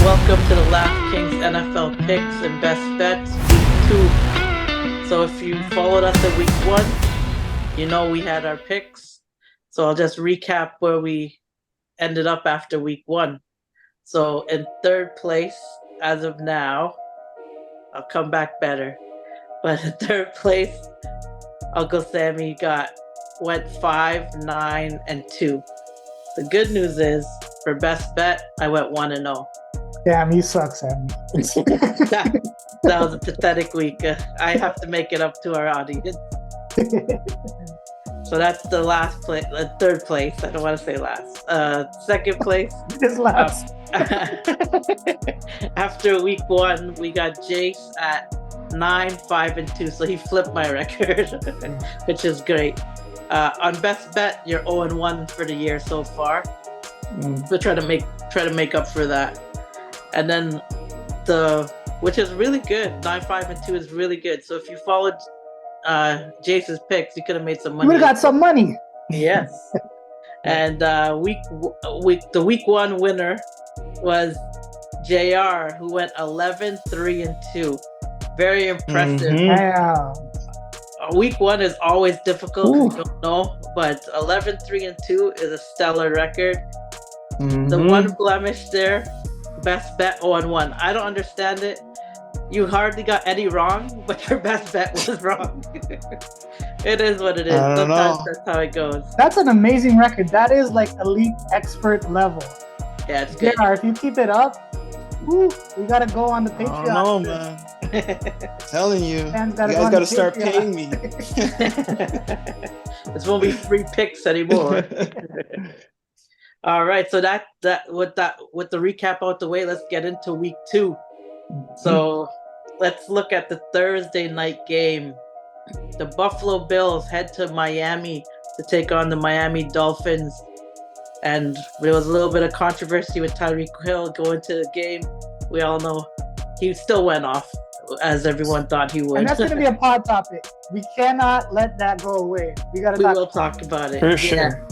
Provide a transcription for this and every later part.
Welcome to the Laugh Kingz NFL picks and best bets week 2. So if you followed us at week 1, you know we had our picks. So I'll just recap where we ended up after week 1. So in third place as of now, I'll come back better. But in third place, Uncle Sammy went 5, 9, and 2. The good news is for best bet, I went 1-0. Damn, you suck, Sammy. That was a pathetic week. I have to make it up to our audience. So that's the last place, third place. I don't want to say last. Second place. Just last. After week 1, we got Jace at 9, 5, and 2. So he flipped my record, which is great. On best bet, you're 0-1 for the year so far. We'll try to make up for that. And then which is really good. 9, 5, and 2 is really good. So if you followed Jace's picks, you could have made some money. You would have got some money. Yes. And the week 1 winner was JR, who went 11, 3, and 2. Very impressive. Damn. Week 1 is always difficult. You don't know, but 11, 3, and 2 is a stellar record. The one blemish there, best bet 0-1. I don't understand it. You hardly got any wrong, but your best bet was wrong. It is what it is. Sometimes that's how it goes. That's an amazing record. That is like elite expert level. Yeah, it's good. JR, if you keep it up, we gotta go on the Patreon. I don't know, man. Telling you, you guys gotta start paying me. This won't be free picks anymore. All right, so with the recap out the way, let's get into week 2. So let's look at the Thursday night game. The Buffalo Bills head to Miami to take on the Miami Dolphins. And there was a little bit of controversy with Tyreek Hill going to the game. We all know he still went off, as everyone thought he would. And that's going to be a pod topic. We cannot let that go away. We will talk about it. For sure.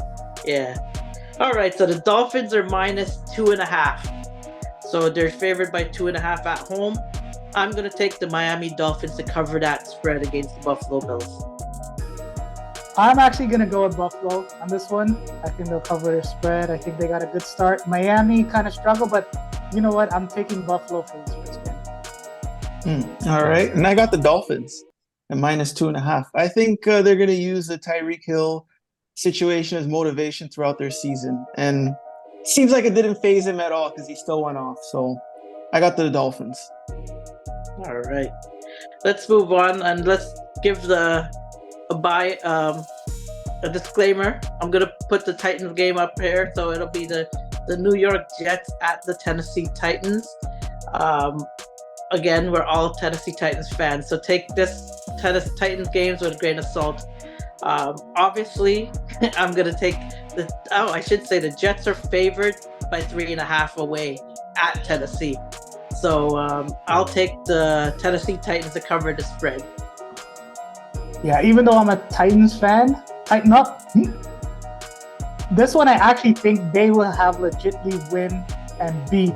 Yeah. All right, so the Dolphins are minus 2.5. So they're favored by 2.5 at home. I'm going to take the Miami Dolphins to cover that spread against the Buffalo Bills. I'm actually going to go with Buffalo on this one. I think they'll cover their spread. I think they got a good start. Miami kind of struggled, but you know what? I'm taking Buffalo for this first game. All right. And I got the Dolphins at minus 2.5. I think they're going to use the Tyreek Hill situation as motivation throughout their season. And it seems like it didn't phase him at all because he still went off. So I got the Dolphins. All right. Let's move on and let's give a disclaimer. I'm going to put the Titans game up here. So it'll be the New York Jets at the Tennessee Titans. Again, we're all Tennessee Titans fans. So take this Titans games with a grain of salt. Obviously, I'm going to take the Jets are favored by 3.5 away at Tennessee. So I'll take the Tennessee Titans to cover the spread. Yeah, even though I'm a Titans fan, tighten up. This one, I actually think they will have legitimately win and beat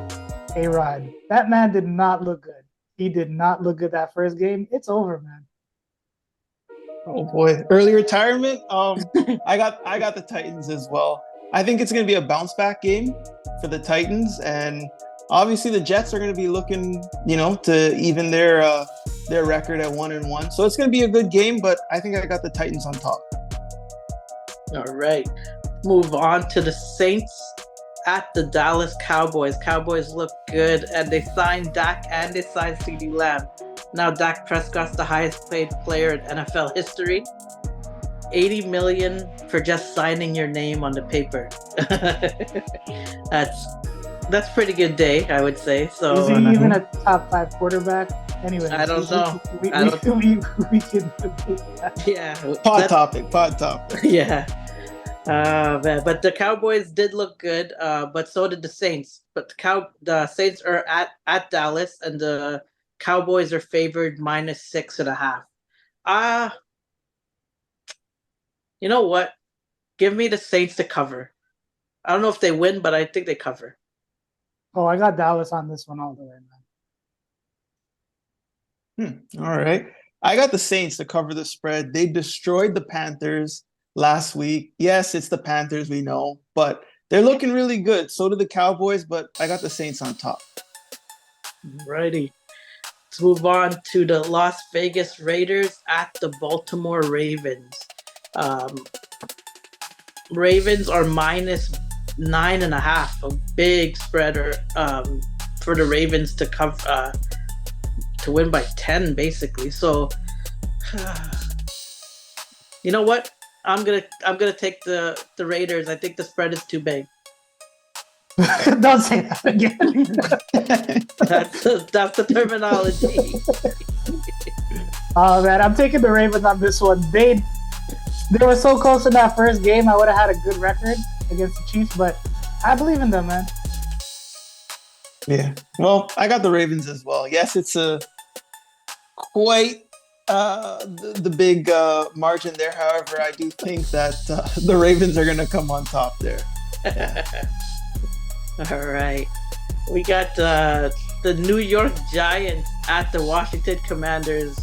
A-Rod. That man did not look good. He did not look good that first game. It's over, man. Oh boy, early retirement. I got the Titans as well. I think it's going to be a bounce back game for the Titans, and obviously the Jets are going to be looking, to even their record at 1-1. So it's going to be a good game, but I think I got the Titans on top. All right, move on to the Saints at the Dallas Cowboys. Cowboys look good, and they signed Dak and they signed CeeDee Lamb. Now Dak Prescott's the highest paid player in NFL history. $80 million for just signing your name on the paper. That's pretty good day, I would say. So is he even a top 5 quarterback? Anyway, I don't know. We can debate that. Yeah. Pod topic. Yeah. Man. But the Cowboys did look good, but so did the Saints. But the Saints are at Dallas, and the Cowboys are favored minus 6.5. You know what? Give me the Saints to cover. I don't know if they win, but I think they cover. Oh, I got Dallas on this one all the way, man. All right. I got the Saints to cover the spread. They destroyed the Panthers last week. Yes, it's the Panthers, we know, but they're looking really good. So do the Cowboys, but I got the Saints on top. Righty. Let's move on to the Las Vegas Raiders at the Baltimore Ravens. Ravens are -9.5, a big spreader for the Ravens to cover to win by 10, basically. So, you know what? I'm gonna take the Raiders. I think the spread is too big. Don't say that again. That's the terminology. Oh man, I'm taking the Ravens on this one. They were so close in that first game. I would have had a good record against the Chiefs, but I believe in them, man. Yeah. Well, I got the Ravens as well. Yes, it's a quite the big margin there. However, I do think that the Ravens are going to come on top there. All right. We got the New York Giants at the Washington Commanders.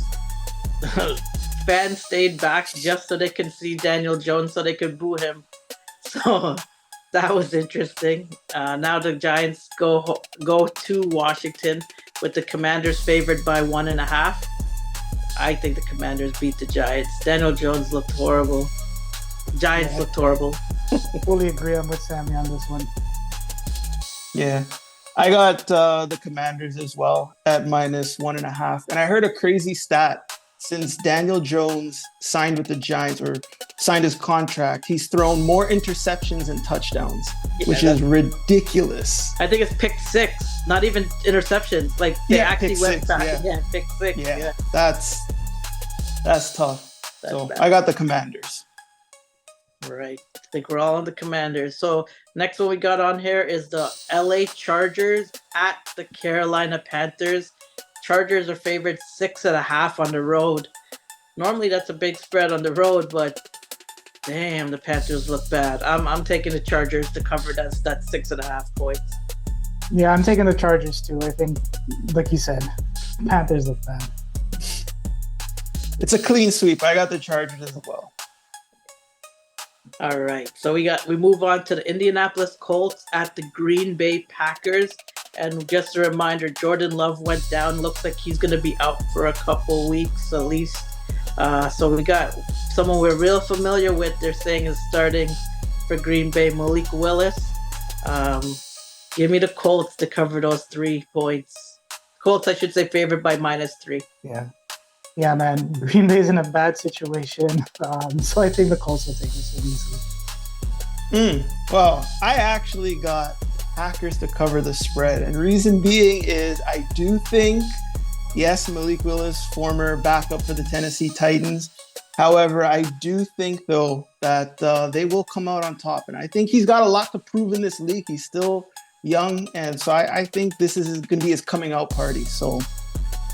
Fans stayed back just so they can see Daniel Jones so they could boo him. So that was interesting. Now the Giants go to Washington with the Commanders favored by 1.5. I think the Commanders beat the Giants. Daniel Jones looked horrible. Giants looked horrible. Fully agree. I'm with Sammy on this one. Yeah. I got the Commanders as well at -1.5. And I heard a crazy stat. Since Daniel Jones signed with the Giants or signed his contract, he's thrown more interceptions and touchdowns, which is ridiculous. I think it's pick 6, not even interceptions. Like they actually went back. Yeah, pick 6. Yeah. That's tough. So bad. I got the Commanders. Right. I think we're all on the Commanders. So next one we got on here is the LA Chargers at the Carolina Panthers. Chargers are favored 6.5 on the road. Normally that's a big spread on the road, but damn, the Panthers look bad. I'm taking the Chargers to cover that 6.5 points. Yeah, I'm taking the Chargers too. I think, like you said, Panthers look bad. It's a clean sweep. I got the Chargers as well. All right, so we move on to the Indianapolis Colts at the Green Bay Packers. And just a reminder, Jordan Love went down. Looks like he's going to be out for a couple weeks at least. So we got someone we're real familiar with. They're saying is starting for Green Bay, Malik Willis. Give me the Colts to cover those 3 points. Colts, I should say, favored by -3. Yeah, man. Green Bay's in a bad situation. So I think the Colts will take this one easily. Well, I actually got Packers to cover the spread. And reason being is I do think, yes, Malik Willis, former backup for the Tennessee Titans. However, I do think, though, that they will come out on top. And I think he's got a lot to prove in this league. He's still young. And so I think this is going to be his coming out party. So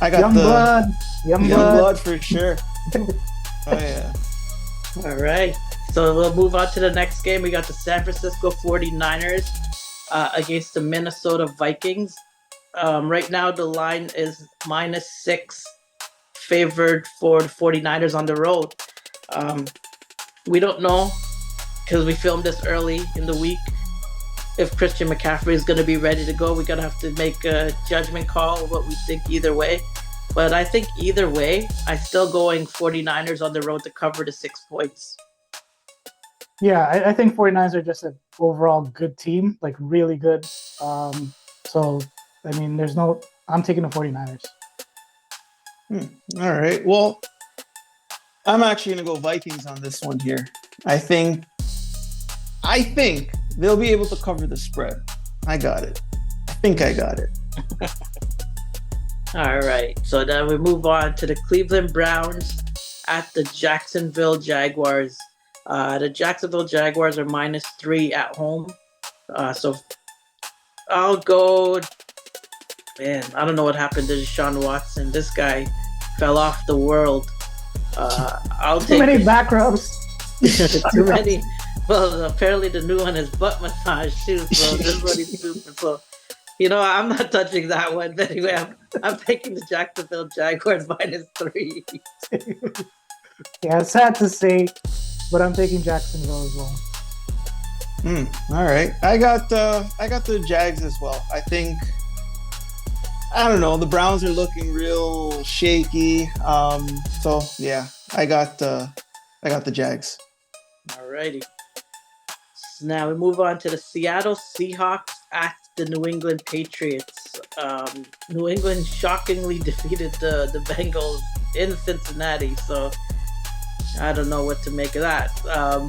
I got young blood for sure. Oh, yeah. All right. So we'll move on to the next game. We got the San Francisco 49ers against the Minnesota Vikings. Right now, the line is -6, favored for the 49ers on the road. We don't know, because we filmed this early in the week, if Christian McCaffrey is going to be ready to go. We're going to have to make a judgment call of what we think either way. But I think either way, I'm still going 49ers on the road to cover the 6 points. Yeah, I think 49ers are just an overall good team, like really good. So, I mean, I'm taking the 49ers. All right. Well, I'm actually going to go Vikings on this one here. I think they'll be able to cover the spread. I got it. I think I got it. All right. So then we move on to the Cleveland Browns at the Jacksonville Jaguars. The Jacksonville Jaguars are -3 at home. So I'll go. Man, I don't know what happened to Deshaun Watson. This guy fell off the world. I'll take too many back rubs. Too many. Well, apparently the new one is butt massage too. So this is what he's doing. So I'm not touching that one. But anyway, I'm taking the Jacksonville Jaguars -3. Yeah, it's sad to say, but I'm taking Jacksonville as well. All right, I got the Jags as well. I don't know. The Browns are looking real shaky. So yeah, I got the Jags. Alrighty. So now we move on to the Seattle Seahawks at the New England Patriots. New England shockingly defeated the Bengals in Cincinnati, so I don't know what to make of that.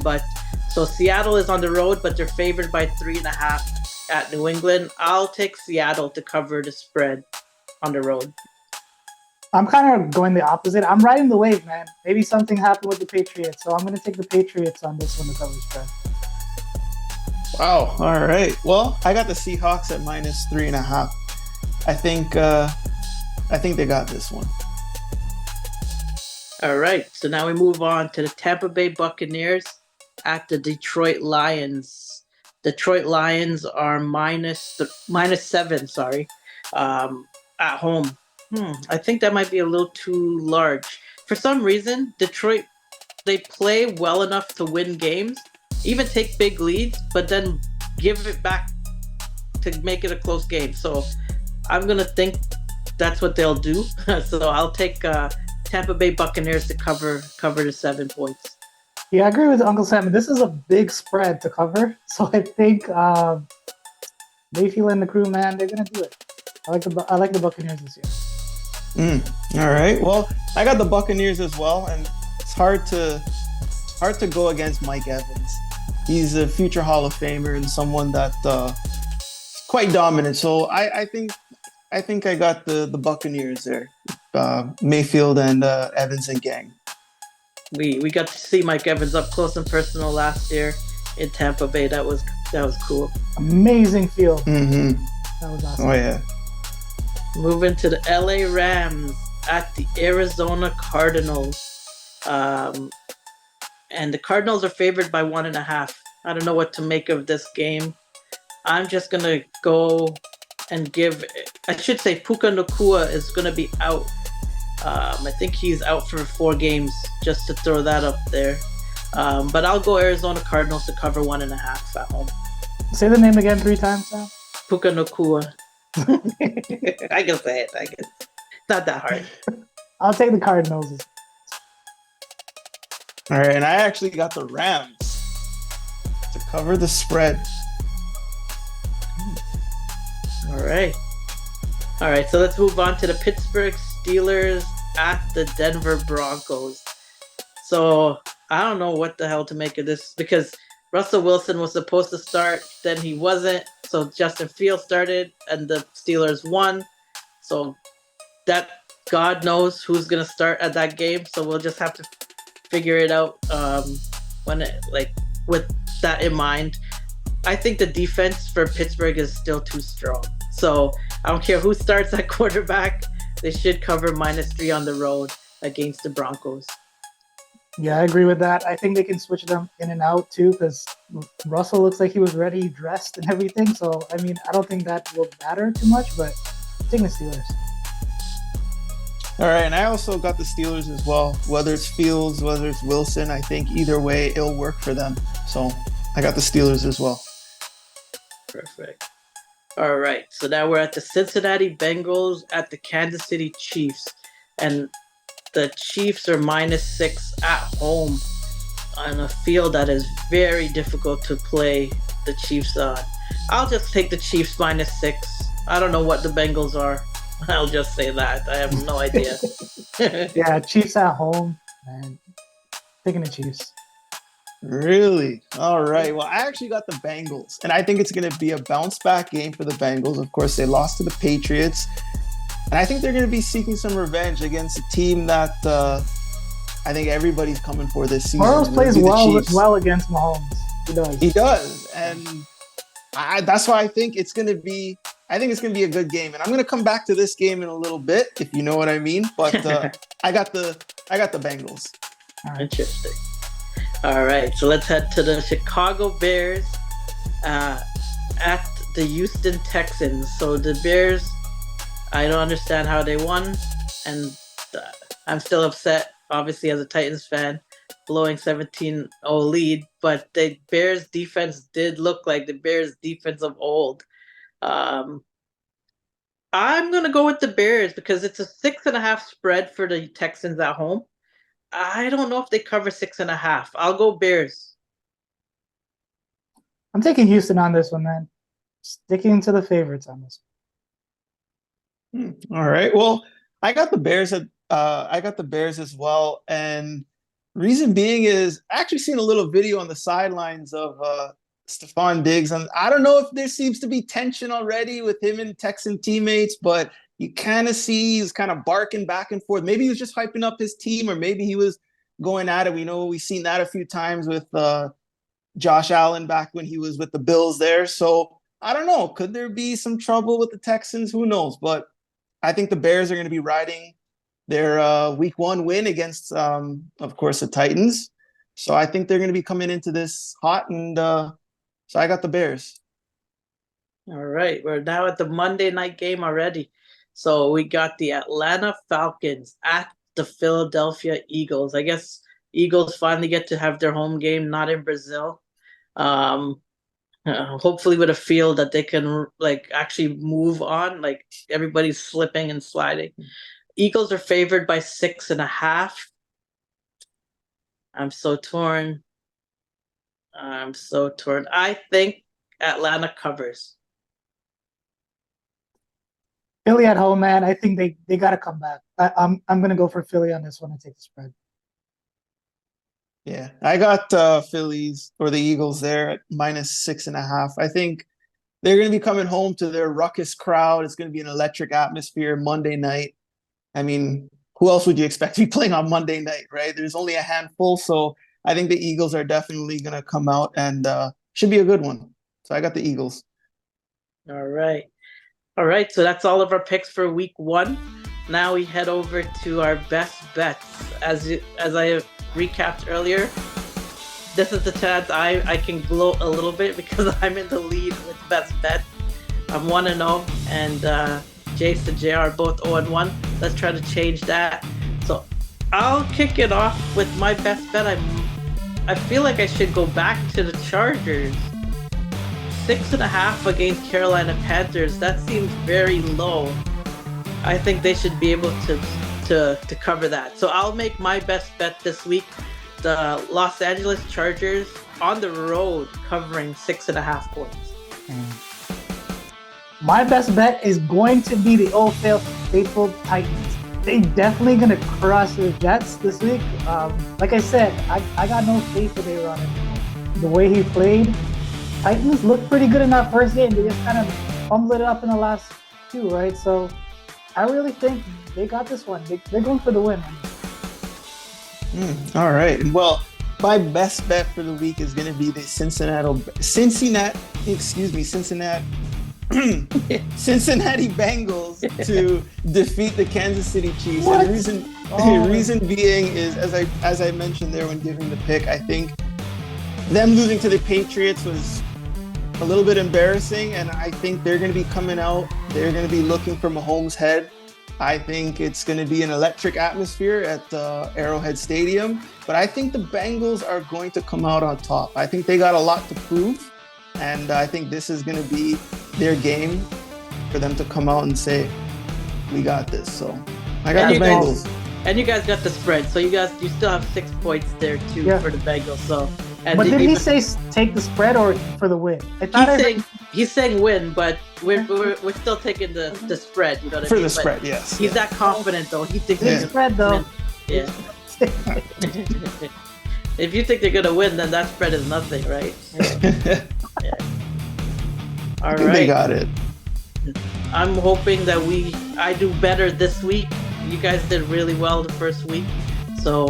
But so Seattle is on the road, but they're favored by 3.5 at New England. I'll take Seattle to cover the spread on the road. I'm kind of going the opposite. I'm riding the wave, man. Maybe something happened with the Patriots, so I'm going to take the Patriots on this one to cover the spread. Wow. All right. Well, I got the Seahawks at -3.5. I think they got this one. All right. So now we move on to the Tampa Bay Buccaneers at the Detroit Lions. Detroit Lions are -7. Sorry, at home. I think that might be a little too large. For some reason, Detroit, they play well enough to win games, even take big leads, but then give it back to make it a close game. So I'm going to think that's what they'll do. So I'll take Tampa Bay Buccaneers to cover the 7 points. Yeah, I agree with Uncle Sam. This is a big spread to cover. So I think Mayfield and the crew, man, they're going to do it. I like the Buccaneers this year. All right. Well, I got the Buccaneers as well, and it's hard to go against Mike Evans. He's a future Hall of Famer and someone that quite dominant. So I think I got the Buccaneers there. Mayfield and Evans and gang. We got to see Mike Evans up close and personal last year in Tampa Bay. That was cool. Amazing field. Mm-hmm. That was awesome. Oh yeah. Moving to the LA Rams at the Arizona Cardinals. And the Cardinals are favored by 1.5. I don't know what to make of this game. I'm just going to go and I should say Puka Nacua is going to be out. I think he's out for 4 games, just to throw that up there. But I'll go Arizona Cardinals to cover 1.5 at home. Say the name again 3 times, Sam. Puka Nacua. I can say it. It's not that hard. I'll take the Cardinals. All right, and I actually got the Rams to cover the spread. All right. So let's move on to the Pittsburgh Steelers at the Denver Broncos. So I don't know what the hell to make of this, because Russell Wilson was supposed to start, then he wasn't. So Justin Fields started, and the Steelers won. So that God knows who's gonna start at that game. So we'll just have to figure it out with that in mind. I think the defense for Pittsburgh is still too strong. So I don't care who starts at quarterback. They should cover -3 on the road against the Broncos. Yeah, I agree with that. I think they can switch them in and out too, because Russell looks like he was ready, dressed, and everything. So, I mean, I don't think that will matter too much, but I'm taking the Steelers. All right, and I also got the Steelers as well. Whether it's Fields, whether it's Wilson, I think either way it'll work for them. So I got the Steelers as well. Perfect. All right, so now we're at the Cincinnati Bengals at the Kansas City Chiefs, and the Chiefs are -6 at home on a field that is very difficult to play the Chiefs on. I'll just take the Chiefs -6. I don't know what the Bengals are. I'll just say that. I have no idea. Yeah, Chiefs at home, and taking the Chiefs. Really? All right. Well, I actually got the Bengals, and I think it's going to be a bounce back game for the Bengals. Of course, they lost to the Patriots, and I think they're going to be seeking some revenge against a team that I think everybody's coming for this season. Mahomes plays well against Mahomes. He does, and that's why I think it's going to be. I think it's going to be a good game, and I'm going to come back to this game in a little bit, if you know what I mean. But I got the Bengals. All right. Interesting. All right, so let's head to the Chicago Bears at the Houston Texans. So the Bears, I don't understand how they won, and I'm still upset, obviously, as a Titans fan, blowing 17-0 lead. But the Bears defense did look like the Bears defense of old. I'm gonna go with the Bears because it's a 6.5 spread for the Texans at home. I don't know if they cover 6.5. I'll go Bears. I'm taking Houston on this one, man. Sticking to the favorites on this one. All right. Well, I got the Bears as well, and reason being is I actually seen a little video on the sidelines of Stephon Diggs, and I don't know if there seems to be tension already with him and Texan teammates, but you kind of see he's kind of barking back and forth. Maybe he was just hyping up his team, or maybe he was going at it. We've seen that a few times with Josh Allen back when he was with the Bills there. So I don't know. Could there be some trouble with the Texans? Who knows? But I think the Bears are going to be riding their week 1 win against, of course, the Titans. So I think they're going to be coming into this hot, and so I got the Bears. All right. We're now at the Monday night game already. So we got the Atlanta Falcons at the Philadelphia Eagles. I guess Eagles finally get to have their home game, not in Brazil. Hopefully with a field that they can actually move on. Like everybody's slipping and sliding. Eagles are favored by 6.5. I'm so torn. I think Atlanta covers. Philly at home, man. I think they got to come back. I'm gonna go for Philly on this one and take the spread. Yeah, I got Phillies or the Eagles there at -6.5. I think they're going to be coming home to their ruckus crowd. It's going to be an electric atmosphere Monday night. I mean, who else would you expect to be playing on Monday night, right? There's only a handful, so I think the Eagles are definitely going to come out and should be a good one. So I got the Eagles. All right. So that's all of our picks for week 1. Now we head over to our best bets. As I recapped earlier, this is the chance I can gloat a little bit because I'm in the lead with best bet. I'm 1-0, and Jace and JR are both 0-1. Let's try to change that. So I'll kick it off with my best bet. I feel like I should go back to the Chargers. 6.5 against Carolina Panthers. That seems very low. I think they should be able to cover that. So I'll make my best bet this week. The Los Angeles Chargers on the road covering 6.5 points. My best bet is going to be the old faithful Titans. They definitely gonna crush the Jets this week. Like I said, I got no faith in A-Rod. The way he played, Titans looked pretty good in that first game. They just kind of fumbled it up in the last 2, right? So I really think they got this one. They're going for the win. All right. Well, my best bet for the week is going to be the Cincinnati Bengals to defeat the Kansas City Chiefs. What? And the reason being is, as I mentioned there when giving the pick, I think them losing to the Patriots was a little bit embarrassing, and I think they're going to be coming out. They're going to be looking for Mahomes' head. I think it's going to be an electric atmosphere at Arrowhead Stadium, but I think the Bengals are going to come out on top. I think they got a lot to prove, and I think this is going to be their game for them to come out and say, we got this. So I got the Bengals. And you guys got the spread, so you still have 6 points there too for the Bengals. So, but did he say take the spread or for the win? He's saying win, but we're still taking the spread. You know what I mean? For the spread, yes. He's that confident though. He thinks the spread though. Yeah. If you think they're gonna win, then that spread is nothing, right? Yeah. All right. They got it. I'm hoping that I do better this week. You guys did really well the first week, so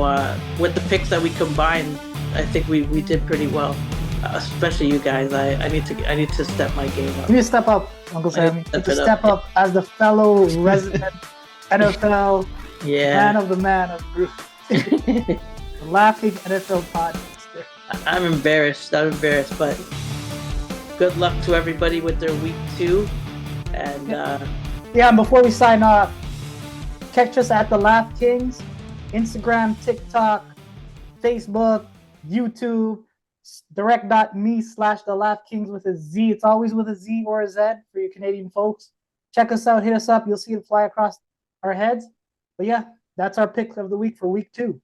with the picks that we combined, I think we did pretty well. Especially you guys. I need to step my game up. You need to step up, Uncle Sammy. You need to step up as the fellow resident NFL man of the group. The Laugh Kingz NFL podcast. I'm embarrassed, but good luck to everybody with their week 2. And Yeah, and before we sign off, catch us at the Laugh Kingz, Instagram, TikTok, Facebook, YouTube, direct.me/the Laugh Kingz with a Z. It's always with a Z or a Z for you Canadian folks. Check us out, hit us up. You'll see it fly across our heads. But yeah, that's our pick of the week for week 2.